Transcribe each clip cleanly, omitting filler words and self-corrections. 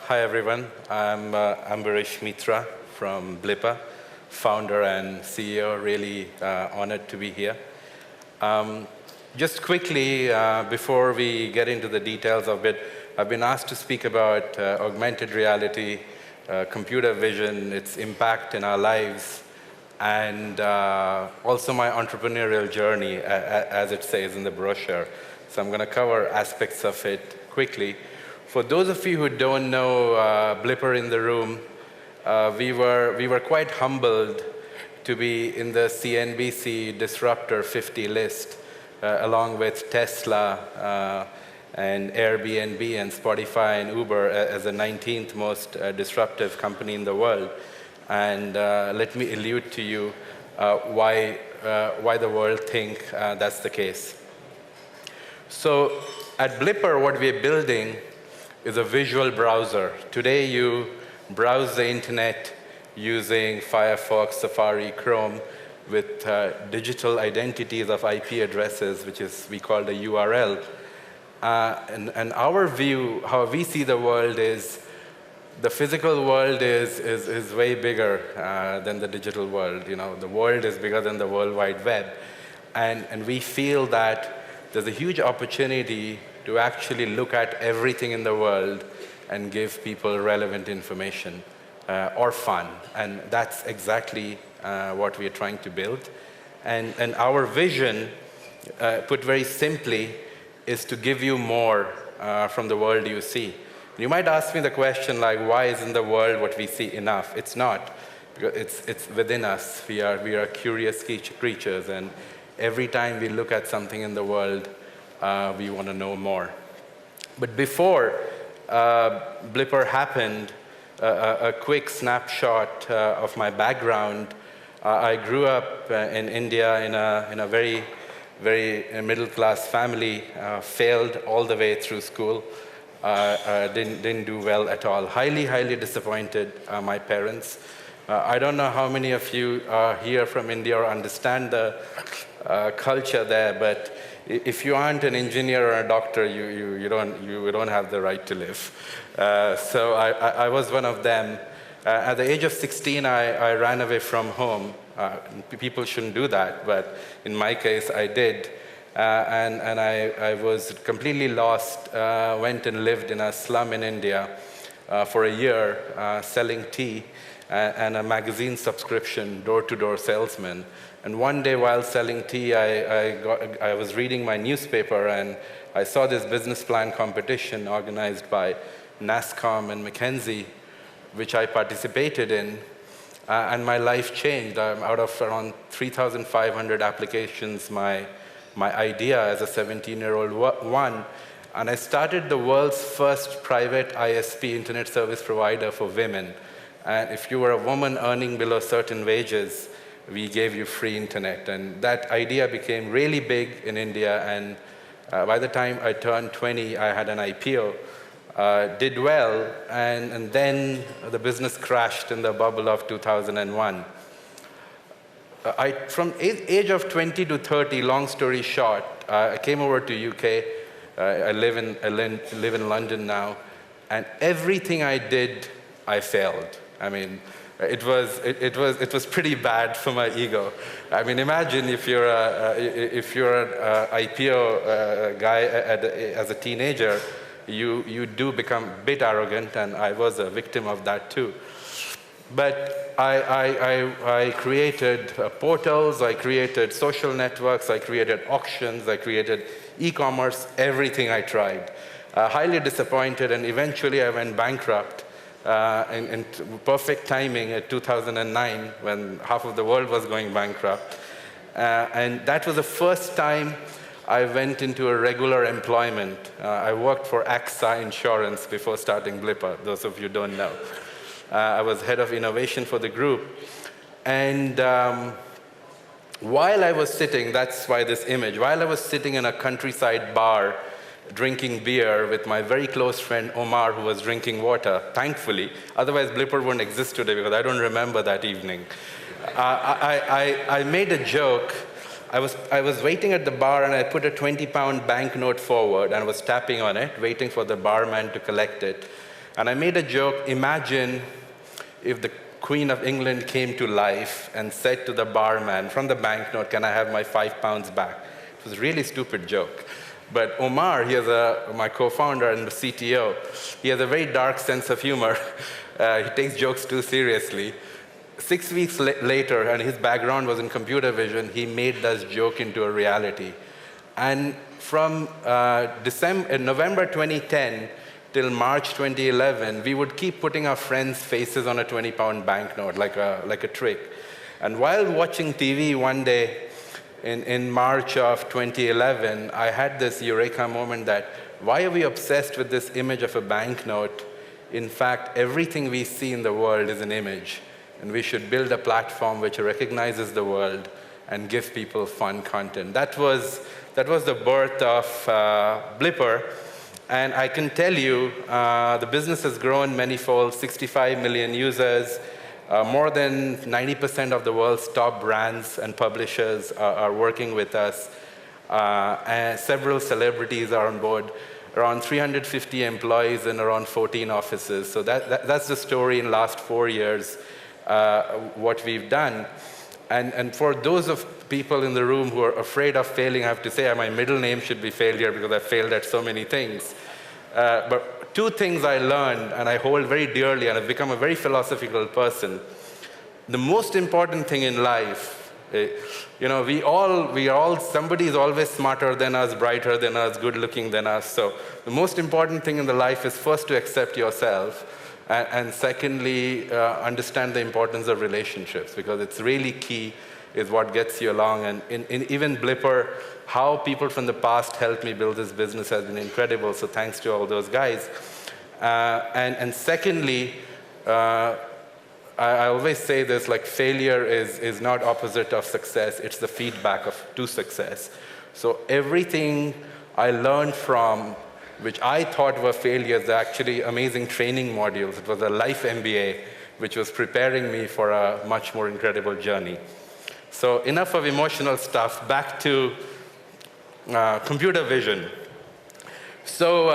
Hi, everyone. I'm Ambarish Mitra from Blipper, founder and CEO. Really honored to be here. Just quickly, before we get into the details of it, I've been asked to speak about augmented reality, computer vision, its impact in our lives, and also my entrepreneurial journey, as it says in the brochure. So I'm going to cover aspects of it quickly. For those of you who don't know Blipper in the room, we were quite humbled to be in the CNBC Disruptor 50 list, along with Tesla and Airbnb and Spotify and Uber as the 19th most disruptive company in the world. And let me allude to you why the world think that's the case. So at Blipper, what we're building is a visual browser. Today, you browse the internet using Firefox, Safari, Chrome, with digital identities of IP addresses, which is we call the URL. And our view, how we see the world is, the physical world is way bigger than the digital world. You know, the world is bigger than the World Wide Web. And we feel that there's a huge opportunity to actually look at everything in the world and give people relevant information or fun. And that's exactly what we are trying to build. And our vision, put very simply, is to give you more from the world you see. You might ask me the question, like, why isn't the world what we see enough? It's not. It's within us. We are curious creatures, and every time we look at something in the world, we want to know more. But before Blipper happened, a quick snapshot of my background. I grew up in India in a very middle-class family, failed all the way through school, didn't do well at all. Highly disappointed my parents. I don't know how many of you are here from India or understand the culture there, but if you aren't an engineer or a doctor, you don't have the right to live. So I was one of them. At the age of 16, I ran away from home. People shouldn't do that, but in my case, I did. And I was completely lost, went and lived in a slum in India for a year, selling tea and a magazine subscription, door-to-door salesman. And one day while selling tea, I was reading my newspaper, and I saw this business plan competition organized by NASCOM and McKinsey, which I participated in. And my life changed. Out of around 3,500 applications, my idea as a 17-year-old won. And I started the world's first private ISP, internet service provider for women. And if you were a woman earning below certain wages, we gave you free internet. And that idea became really big in India. And by the time I turned 20, I had an IPO. Did well, and then the business crashed in the bubble of 2001. From age of 20 to 30, long story short, I came over to UK. I live in London now, and everything I did, I failed. I mean, it was pretty bad for my ego. I mean, imagine if you're an IPO guy as a teenager. You do become a bit arrogant, and I was a victim of that too. But I created portals, I created social networks, I created auctions, I created e-commerce, everything I tried. Highly disappointed, and eventually I went bankrupt in perfect timing at 2009 when half of the world was going bankrupt. And that was the first time I went into a regular employment. I worked for AXA Insurance before starting Blipper, those of you who don't know. I was head of innovation for the group. And while I was sitting, that's why this image, while I was sitting in a countryside bar drinking beer with my very close friend Omar, who was drinking water, thankfully. Otherwise, Blipper wouldn't exist today because I don't remember that evening. I made a joke. I was waiting at the bar, and I put a 20-pound banknote forward, and I was tapping on it, waiting for the barman to collect it. And I made a joke, imagine if the Queen of England came to life and said to the barman, from the banknote, can I have my £5 back? It was a really stupid joke. But Omar, my co-founder and the CTO, he has a very dark sense of humor. He takes jokes too seriously. 6 weeks later, and his background was in computer vision, he made that joke into a reality. And from November 2010 till March 2011, we would keep putting our friends' faces on a 20-pound banknote, like a trick. And while watching TV one day in March of 2011, I had this eureka moment that, why are we obsessed with this image of a banknote? In fact, everything we see in the world is an image. And we should build a platform which recognizes the world and gives people fun content. That was the birth of Blipper. And I can tell you, the business has grown manyfold, 65 million users. More than 90% of the world's top brands and publishers are working with us. And several celebrities are on board. Around 350 employees in around 14 offices. So that's the story in the last 4 years. What we've done. And for those of people in the room who are afraid of failing, I have to say my middle name should be failure because I failed at so many things. But two things I learned and I hold very dearly, and I've become a very philosophical person. The most important thing in life, we all, somebody is always smarter than us, brighter than us, good looking than us. So the most important thing in the life is first to accept yourself. And secondly, understand the importance of relationships, because it's really key, is what gets you along. And in even Blipper, how people from the past helped me build this business has been incredible, so thanks to all those guys. And secondly, I always say this, like failure is not opposite of success, it's the feedback to success. So everything I learned from which I thought were failures, are actually amazing training modules. It was a life MBA, which was preparing me for a much more incredible journey. So enough of emotional stuff, back to computer vision. So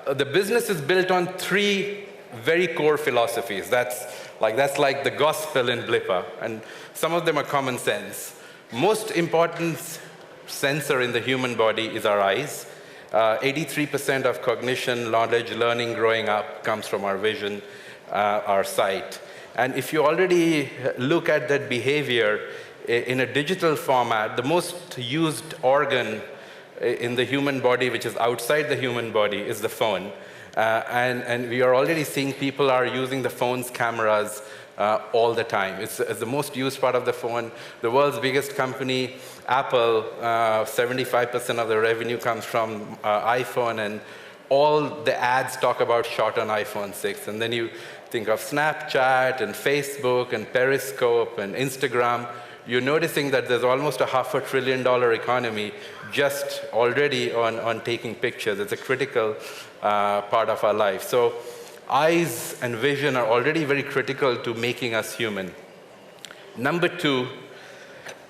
the business is built on 3 very core philosophies. That's like the gospel in Blipper, and some of them are common sense. Most important sensor in the human body is our eyes. 83% of cognition, knowledge, learning growing up comes from our vision, our sight. And if you already look at that behavior in a digital format, the most used organ in the human body, which is outside the human body, is the phone. And we are already seeing people are using the phone's cameras all the time. It's the most used part of the phone. The world's biggest company, Apple, 75% of the revenue comes from iPhone, and all the ads talk about shot on iPhone 6. And then you think of Snapchat and Facebook and Periscope and Instagram. You're noticing that there's almost a $500 billion economy just already on taking pictures. It's a critical part of our life. So eyes and vision are already very critical to making us human. Number 2,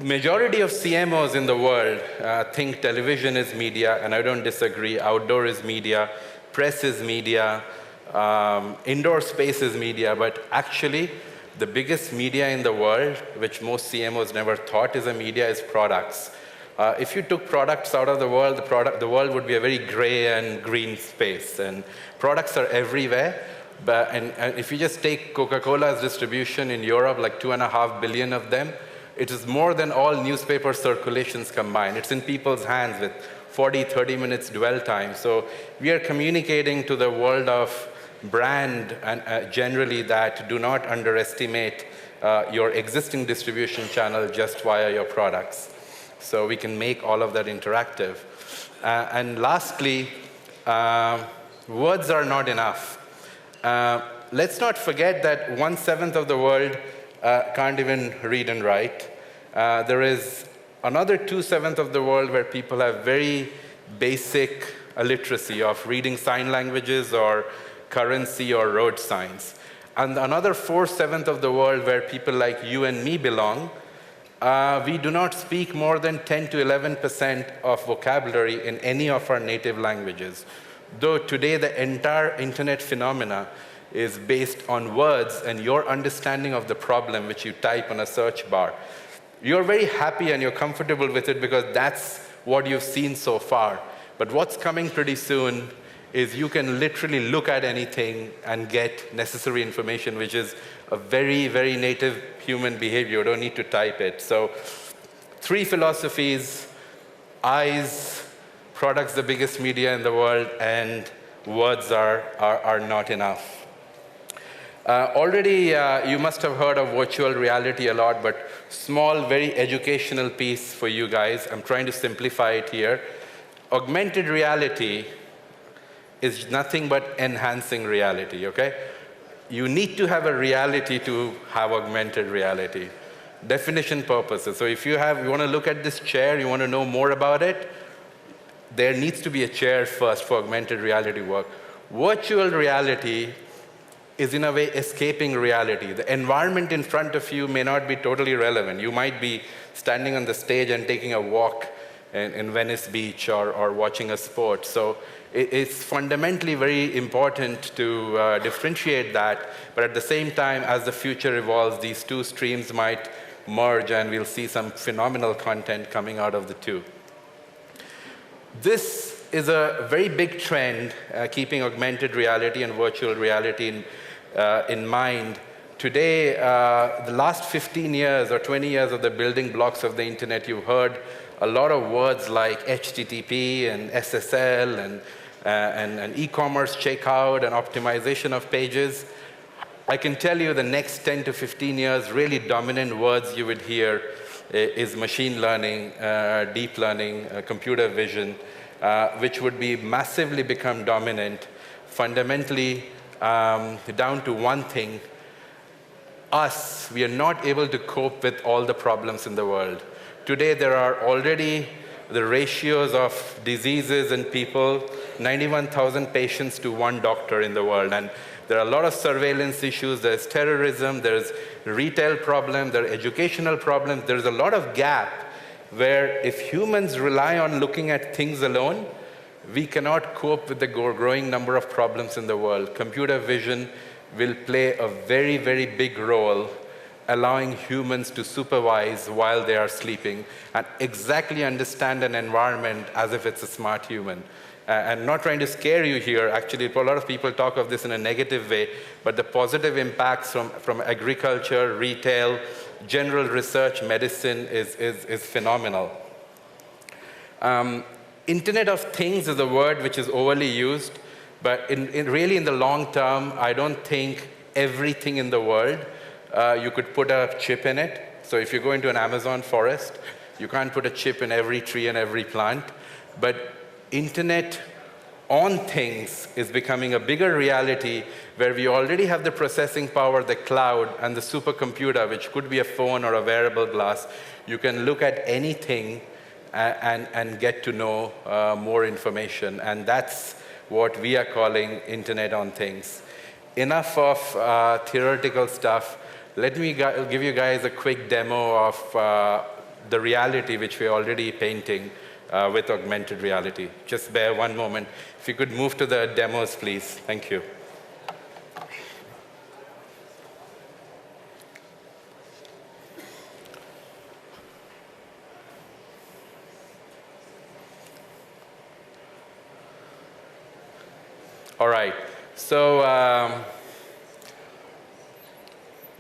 majority of CMOs in the world think television is media, and I don't disagree. Outdoor is media, press is media, indoor space is media, but actually the biggest media in the world, which most CMOs never thought is a media, is products. If you took products out of the world, the world would be a very gray and green space. And products are everywhere. And if you just take Coca-Cola's distribution in Europe, like 2.5 billion of them, it is more than all newspaper circulations combined. It's in people's hands with 40, 30 minutes dwell time. So we are communicating to the world of brand and generally that do not underestimate your existing distribution channel just via your products. So we can make all of that interactive. And lastly, words are not enough. Let's not forget that 1/7 of the world can't even read and write. There is another 2/7 of the world where people have very basic illiteracy of reading sign languages or currency or road signs. And another 4/7 of the world where people like you and me belong, we do not speak more than 10 to 11% of vocabulary in any of our native languages. Though today the entire internet phenomena is based on words and your understanding of the problem which you type on a search bar. You're very happy and you're comfortable with it because that's what you've seen so far. But what's coming pretty soon is you can literally look at anything and get necessary information, which is a very, very native human behavior. You don't need to type it. So 3 philosophies: eyes, products the biggest media in the world, and words are not enough. Already, you must have heard of virtual reality a lot, but small, very educational piece for you guys. I'm trying to simplify it here. Augmented reality is nothing but enhancing reality, okay? You need to have a reality to have augmented reality. Definition purposes. So if you want to look at this chair, you want to know more about it, there needs to be a chair first for augmented reality work. Virtual reality is in a way escaping reality. The environment in front of you may not be totally relevant. You might be standing on the stage and taking a walk in Venice Beach or watching a sport. So it's fundamentally very important to differentiate that, but at the same time, as the future evolves, these two streams might merge and we'll see some phenomenal content coming out of the two. This is a very big trend, keeping augmented reality and virtual reality in mind. Today, the last 15 years or 20 years of the building blocks of the internet, you've heard a lot of words like HTTP and SSL and e-commerce checkout and optimization of pages. I can tell you the next 10 to 15 years, really dominant words you would hear is machine learning, deep learning, computer vision, which would be massively become dominant, fundamentally down to one thing: us. We are not able to cope with all the problems in the world. Today, there are already the ratios of diseases in people, 91,000 patients to 1 doctor in the world. And there are a lot of surveillance issues. There's terrorism, there's retail problems, there are educational problems. There's a lot of gap where if humans rely on looking at things alone, we cannot cope with the growing number of problems in the world. Computer vision will play a very, very big role, allowing humans to supervise while they are sleeping and exactly understand an environment as if it's a smart human. And not trying to scare you here, actually, a lot of people talk of this in a negative way, but the positive impacts from agriculture, retail, general research, medicine is phenomenal. Internet of Things is a word which is overly used, but really in the long term, I don't think everything in the world you could put a chip in it. So if you go into an Amazon forest, you can't put a chip in every tree and every plant. But Internet on Things is becoming a bigger reality where we already have the processing power, the cloud, and the supercomputer, which could be a phone or a wearable glass. You can look at anything and get to know more information. And that's what we are calling Internet on Things. Enough of theoretical stuff. Let me give you guys a quick demo of the reality which we're already painting with augmented reality. Just bear one moment. If you could move to the demos, please. Thank you. All right. So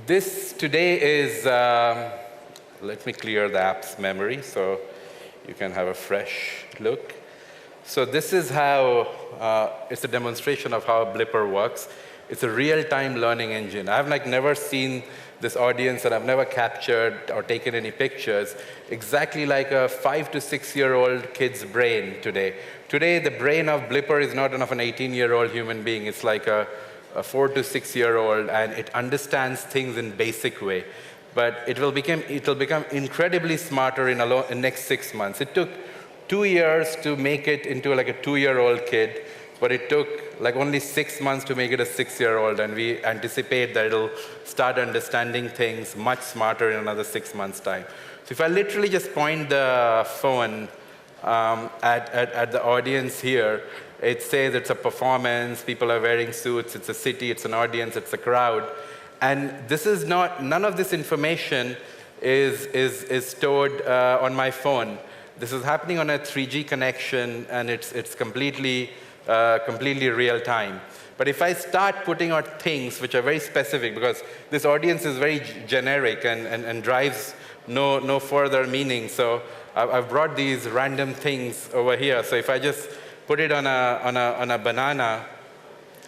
this today is, let me clear the app's memory so you can have a fresh look. So this is how, it's a demonstration of how Blipper works. It's a real-time learning engine. I've never seen this audience, and I've never captured or taken any pictures, exactly like a 5 to 6-year-old kid's brain today. Today, the brain of Blipper is not of an 18-year-old human being. It's like a 4 to 6-year-old, and it understands things in basic way. But it will become incredibly smarter in the next 6 months. It took 2 years to make it into like a 2-year-old kid, but it took like only 6 months to make it a 6-year-old, and we anticipate that it'll start understanding things much smarter in another 6 months' time. So if I literally just point the phone at the audience here. It says it's a performance, people are wearing suits, it's a city, it's an audience, it's a crowd. And this is not, none of this information is stored on my phone. This is happening on a 3G connection, and it's completely real time. But if I start putting out things which are very specific, because this audience is very generic and drives no further meaning, so I've brought these random things over here. So if I just put it on a banana,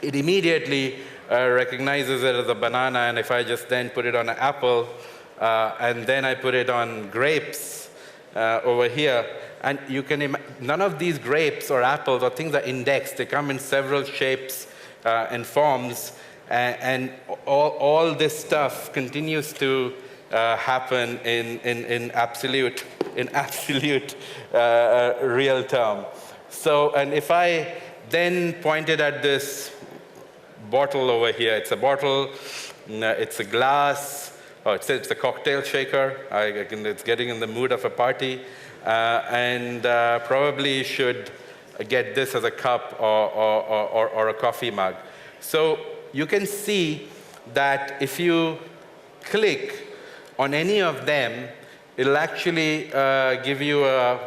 it immediately recognizes it as a banana. And if I just then put it on an apple, and then I put it on grapes over here, and you can none of these grapes or apples or things are indexed. They come in several shapes and forms, and all this stuff continues to happen in absolute real term. So, and if I then pointed at this bottle over here, it's a bottle, it's a glass, oh, it's a cocktail shaker. It's getting in the mood of a party, and probably should get this as a cup or a coffee mug. So you can see that if you click on any of them, it'll actually give you a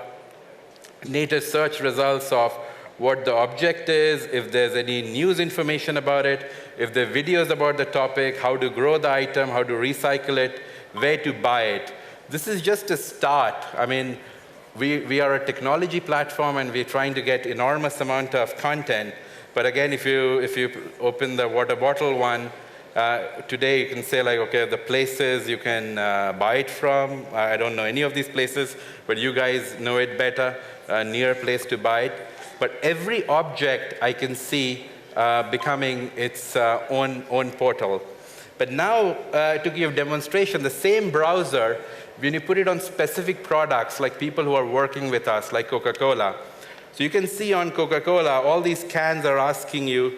native search results of what the object is, if there's any news information about it, if there are videos about the topic, how to grow the item, how to recycle it, where to buy it. This is just a start. I mean, we are a technology platform, and we're trying to get enormous amount of content. But again, if you open the water bottle one, today you can say like, okay, the places you can buy it from. I don't know any of these places, but you guys know it better, near place to buy it. But every object I can see becoming its own portal. But now, to give demonstration, the same browser, when you put it on specific products, like people who are working with us, like Coca-Cola. So you can see on Coca-Cola, all these cans are asking you,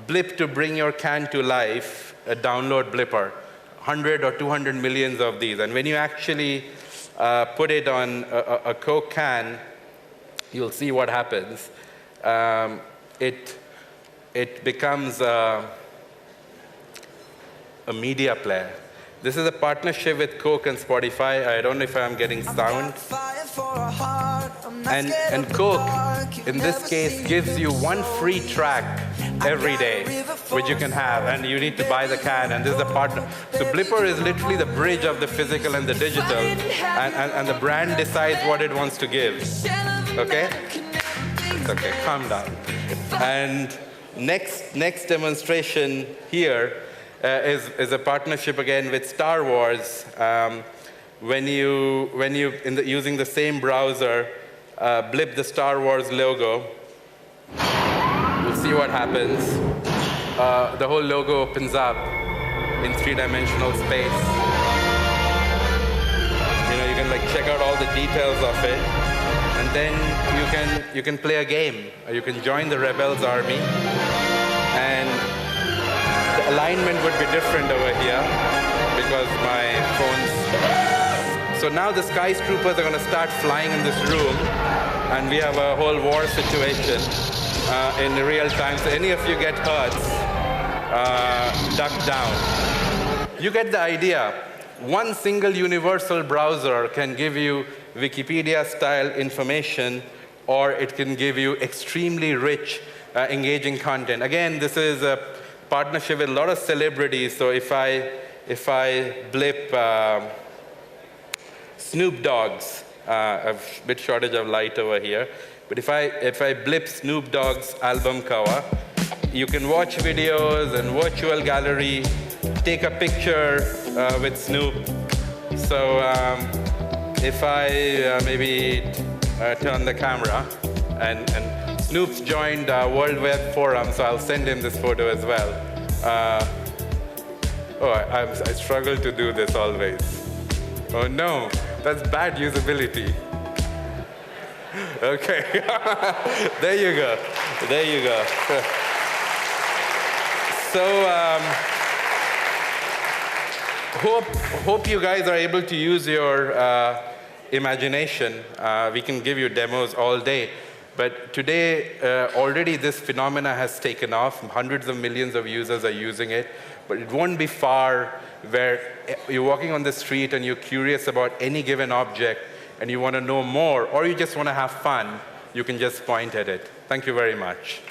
Blip to bring your can to life, download Blipper. 100 or 200 millions of these. And when you actually put it on a Coke can, you'll see what happens. It becomes a media player. This is a partnership with Coke and Spotify. I don't know if I'm getting sound. And Coke, in this case, gives you one free track every day, which you can have, and you need to buy the can, and this is a partner. So Blipper is literally the bridge of the physical and the digital, and the brand decides what it wants to give. Okay? It's okay, calm down. And next demonstration here is a partnership again with Star Wars. When you using the same browser, blip the Star Wars logo, you'll see what happens. The whole logo opens up in three-dimensional space. You know, you can like check out all the details of it, and then you can play a game. Or you can join the Rebels army, and the alignment would be different over here because my phone's. So now the Sky Troopers are going to start flying in this room, and we have a whole war situation in real time. So any of you get hurt, duck down. You get the idea. One single universal browser can give you Wikipedia-style information, or it can give you extremely rich, engaging content. Again, this is a partnership with a lot of celebrities. So if I blip Snoop Dogg's, a bit shortage of light over here, but if I blip Snoop Dogg's album cover, you can watch videos and virtual gallery, take a picture with Snoop. So if I maybe turn the camera, and Snoop's joined World Web Forum, so I'll send him this photo as well. I struggle to do this always. Oh no, that's bad usability. Okay, there you go, there you go. So hope you guys are able to use your imagination, we can give you demos all day. But today, already this phenomena has taken off. Hundreds of millions of users are using it. But it won't be far where you're walking on the street and you're curious about any given object and you want to know more, or you just want to have fun, you can just point at it. Thank you very much.